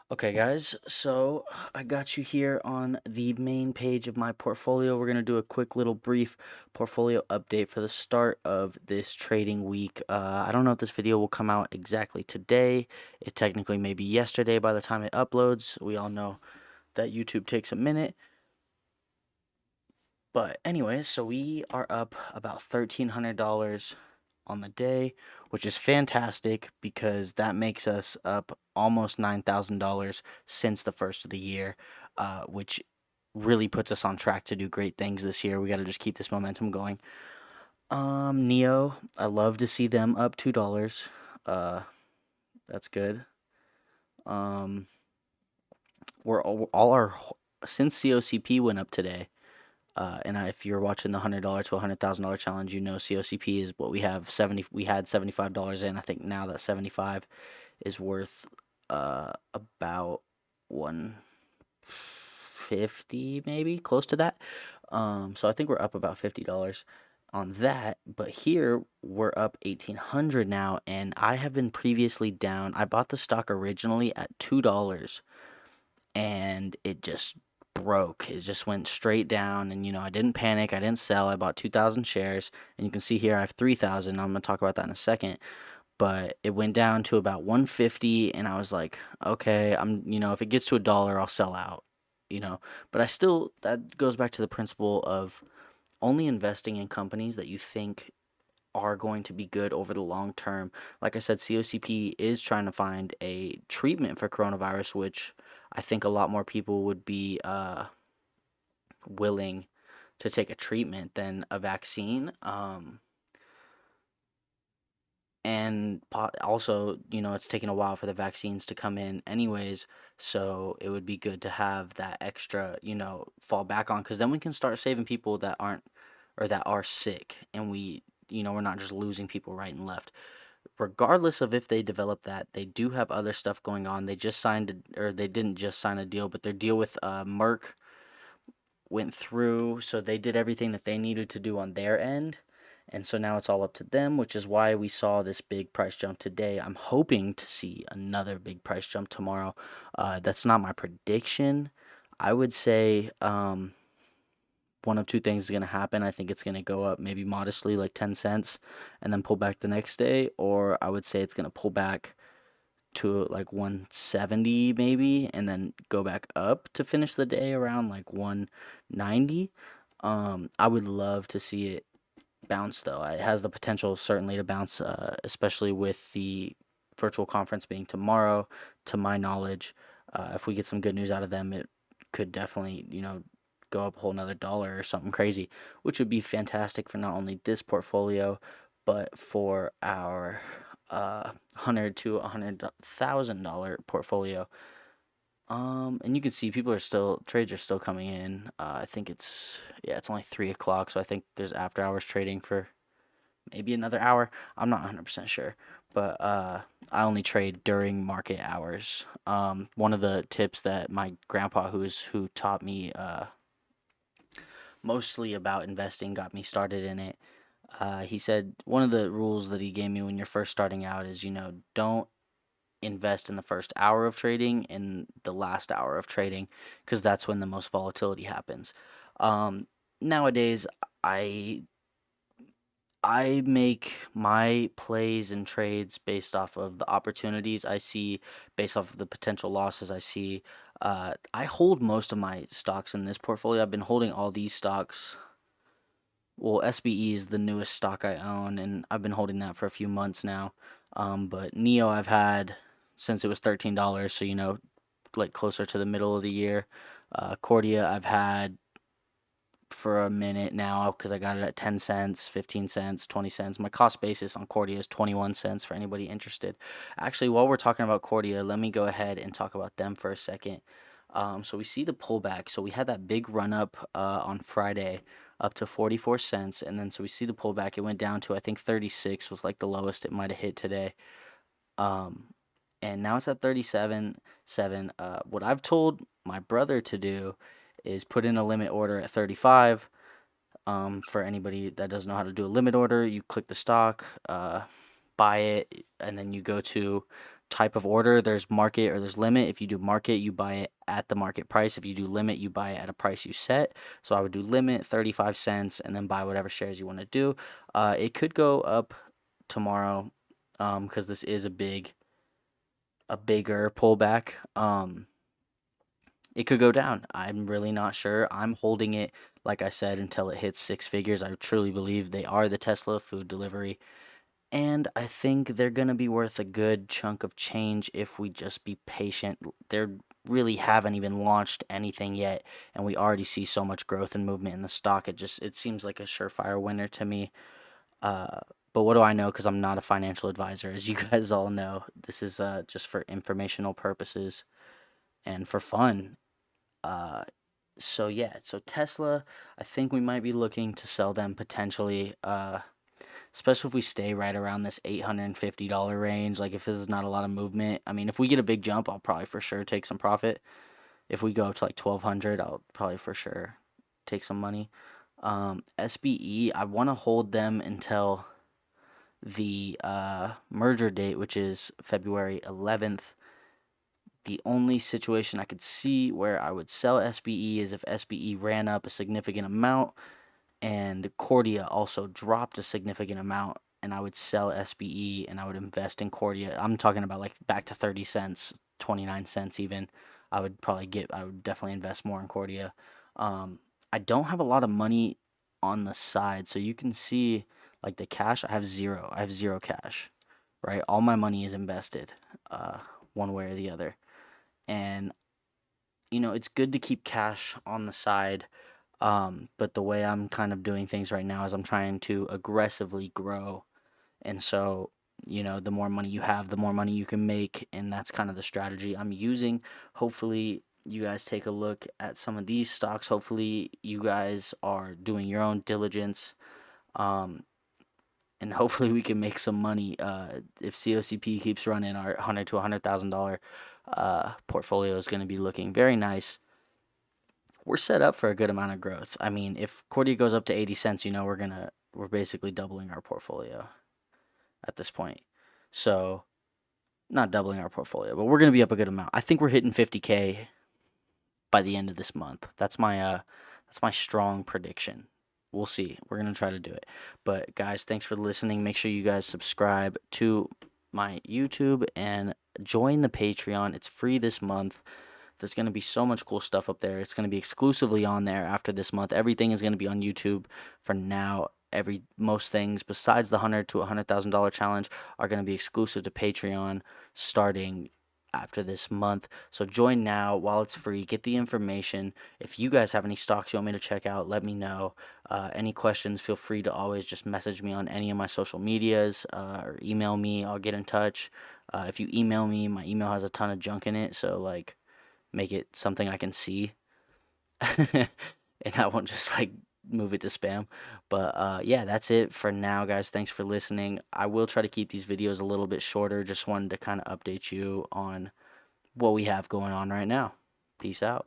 Okay, guys, so I got you here on the main page of my portfolio. We're going to do a quick little brief portfolio update for the start of this trading week. I don't know if this video will come out exactly today. It technically may be yesterday by the time it uploads. We all know that YouTube takes a minute. But anyways, so we are up about $1,300 on the day, which is fantastic because that makes us up almost $9,000 since the first of the year, which really puts us on track to do great things this year. We got to just keep this momentum going. Neo, I love to see them up $2. Uh, that's good. Um, we're all our since COCP went up today. If you're watching the $100 to $100,000 challenge, you know COCP is what we have. We had $75 in. I think now that 75 is worth about 150, maybe close to that. So I think we're up about $50 on that. But here we're up 1,800 now, and I have been previously down. I bought the stock originally at $2, and it just broke. It just went straight down, and I didn't panic. I didn't sell. I bought 2,000 shares, and you can see here I have 3,000. I'm going to talk about that in a second. But it went down to about 150, and I was like, okay, if it gets to $1, I'll sell out, But that goes back to the principle of only investing in companies that you think are going to be good over the long term. Like I said, COCP is trying to find a treatment for coronavirus, which I think a lot more people would be willing to take a treatment than a vaccine. And also, it's taking a while for the vaccines to come in, anyways. So it would be good to have that extra, fall back on, because then we can start saving people that aren't or that are sick, and we're not just losing people right and left. Regardless of if they develop that, they do have other stuff going on. They just signed, or they didn't just sign a deal, but their deal with Merck went through, so they did everything that they needed to do on their end. And so now it's all up to them, which is why we saw this big price jump today. I'm hoping to see another big price jump tomorrow. That's not my prediction. I would say one of two things is going to happen. I think it's going to go up maybe modestly, like 10 cents, and then pull back the next day. Or I would say it's going to pull back to like 170 maybe, and then go back up to finish the day around like 190. I would love to see it bounce though. It has the potential certainly to bounce, especially with the virtual conference being tomorrow. To my knowledge, if we get some good news out of them, it could definitely go up a whole nother dollar or something crazy, which would be fantastic for not only this portfolio but for our $100 to $100,000 portfolio. And you can see trades are still coming in. I think it's only 3 o'clock, so I think there's after hours trading for maybe another hour. I'm not 100% sure, but I only trade during market hours. One of the tips that my grandpa, who taught me mostly about investing, got me started in it. He said one of the rules that he gave me when you're first starting out is, don't invest in the first hour of trading and the last hour of trading, because that's when the most volatility happens. Nowadays, I I make my plays and trades based off of the opportunities I see, based off of the potential losses I see. I hold most of my stocks in this portfolio. I've been holding all these stocks. Well, SBE is the newest stock I own, and I've been holding that for a few months now. But Neo I've had since it was $13, so like closer to the middle of the year. Cordia I've had for a minute now because I got it at 10 cents, 15 cents, 20 cents. My cost basis on Cordia is 21 cents for anybody interested. Actually, while we're talking about Cordia, let me go ahead and talk about them for a second. So we see the pullback. So we had that big run up on Friday up to 44 cents, and then so we see the pullback. It went down to, I think, 36 was like the lowest it might have hit today. Um, and now it's at 37.7. What I've told my brother to do is put in a limit order at 35. For anybody that doesn't know how to do a limit order, you click the stock, buy it, and then you go to type of order. There's market or there's limit. If you do market, you buy it at the market price. If you do limit, you buy it at a price you set. So I would do limit 35 cents and then buy whatever shares you want to do. It could go up tomorrow, because this is a bigger pullback. It could go down. I'm really not sure. I'm holding it, like I said, until it hits six figures. I truly believe they are the Tesla food delivery. And I think they're going to be worth a good chunk of change if we just be patient. They really haven't even launched anything yet, and we already see so much growth and movement in the stock. It seems like a surefire winner to me. Uh, but what do I know? Because I'm not a financial advisor, as you guys all know. This is just for informational purposes and for fun. Uh, so yeah, so Tesla, I think we might be looking to sell them potentially, especially if we stay right around this $850 range. Like if there's not a lot of movement. I mean, if we get a big jump, I'll probably for sure take some profit. If we go up to like 1200, I'll probably for sure take some money. SBE, I want to hold them until the merger date, which is February 11th. The only situation I could see where I would sell SBE is if SBE ran up a significant amount and Cordia also dropped a significant amount, and I would sell SBE and I would invest in Cordia. I'm talking about like back to 30 cents, 29 cents even. I would definitely invest more in Cordia. I don't have a lot of money on the side, so you can see like the cash, I have zero. I have zero cash, right? All my money is invested, uh, one way or the other. And it's good to keep cash on the side. But the way I'm kind of doing things right now is I'm trying to aggressively grow. And so, the more money you have, the more money you can make. And that's kind of the strategy I'm using. Hopefully, you guys take a look at some of these stocks. Hopefully, you guys are doing your own diligence. Um, and hopefully, we can make some money. If COCP keeps running, our $100 to $100,000 portfolio is going to be looking very nice. We're set up for a good amount of growth. I mean, if Cordia goes up to 80 cents, we're basically doubling our portfolio at this point. So, not doubling our portfolio, but we're going to be up a good amount. I think we're hitting 50K by the end of this month. That's my strong prediction. We'll see. We're going to try to do it. But guys, thanks for listening. Make sure you guys subscribe to my YouTube and join the Patreon. It's free this month. There's going to be so much cool stuff up there. It's going to be exclusively on there after this month. Everything is going to be on YouTube for now. Most things besides the $100 to $100,000 challenge are going to be exclusive to Patreon starting after this month. So join now while it's free. Get the information. If you guys have any stocks you want me to check out, let me know. Any questions, feel free to always just message me on any of my social medias, or email me. I'll get in touch. If you email me, my email has a ton of junk in it, so like make it something I can see. And I won't just like move it to spam. But yeah, that's it for now, guys. Thanks for listening. I will try to keep these videos a little bit shorter. Just wanted to kind of update you on what we have going on right now. Peace out.